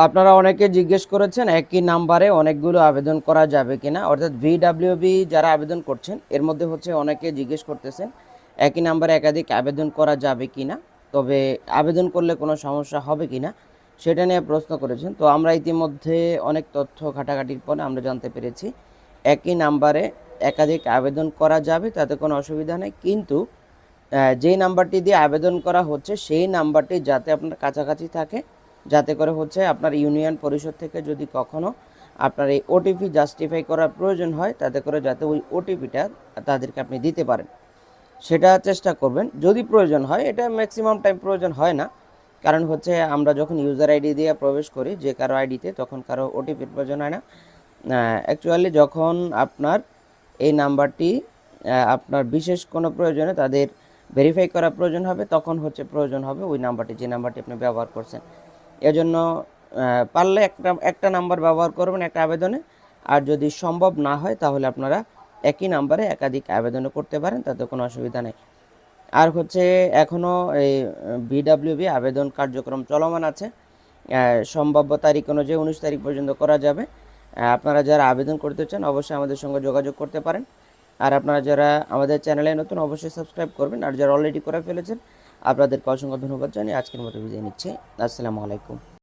আপনারা অনেকে জিজ্ঞেস করেছেন একই নাম্বারে অনেকগুলো আবেদন করা যাবে কিনা, অর্থাৎ ভিডাব্লিউবি যারা আবেদন করছেন এর মধ্যে হচ্ছে অনেকে জিজ্ঞেস করতেছেন একই নাম্বারে একাধিক আবেদন করা যাবে কিনা, তবে আবেদন করলে কোনো সমস্যা হবে কিনা সেটা নিয়ে প্রশ্ন করেছেন। তো আমরা ইতিমধ্যে অনেক তথ্য ঘাটাঘাটির পরে আমরা জানতে পেরেছি একই নাম্বারে একাধিক আবেদন করা যাবে, তাতে কোনো অসুবিধা নেই। কিন্তু যেই নাম্বারটি দিয়ে আবেদন করা হচ্ছে সেই নাম্বারটি যাতে আপনার কাছাকাছি থাকে, যাতে করে হচ্ছে আপনার ইউনিয়ন পরিষদ থেকে যদি কখনো আপনার এই ওটিপি জাস্টিফাই করার প্রয়োজন হয়, তাতে করে যাতে ওই ওটিপিটা তাদেরকে আপনি দিতে পারেন সেটা চেষ্টা করবেন। যদি প্রয়োজন হয়, এটা ম্যাক্সিমাম টাইম প্রয়োজন হয় না, কারণ হচ্ছে আমরা যখন ইউজার আইডি দিয়ে প্রবেশ করি যে কারো আইডিতে, তখন কারো ওটিপির প্রয়োজন হয় না। অ্যাকচুয়ালি যখন আপনার এই নাম্বারটি আপনার বিশেষ কোনো প্রয়োজনে তাদের ভেরিফাই করা প্রয়োজন হবে, তখন হচ্ছে প্রয়োজন হবে ওই নাম্বারটি, যে নাম্বারটি আপনি ব্যবহার করছেন। এজন্য পারলে একটা নাম্বার ব্যবহার করবেন একটা আবেদনে, আর যদি সম্ভব না হয় তাহলে আপনারা একই নাম্বারে একাধিক আবেদনও করতে পারেন, তাতে কোনো অসুবিধা নেই। আর হচ্ছে এখনও এই ভিডাব্লিউবি আবেদন কার্যক্রম চলমান আছে। সম্ভাব্য তারিখ অনুযায়ী 19 তারিখ পর্যন্ত করা যাবে। আপনারা যারা আবেদন করতে চান অবশ্যই আমাদের সঙ্গে যোগাযোগ করতে পারেন। আর আপনারা যারা আমাদের চ্যানেলে নতুন অবশ্যই সাবস্ক্রাইব করবেন, আর যারা অলরেডি করে ফেলেছেন আপনাদেরকে অসংখ্য ধন্যবাদ জানিয়ে আজকের মতো বিদায় নিচ্ছি। আসসালামু আলাইকুম।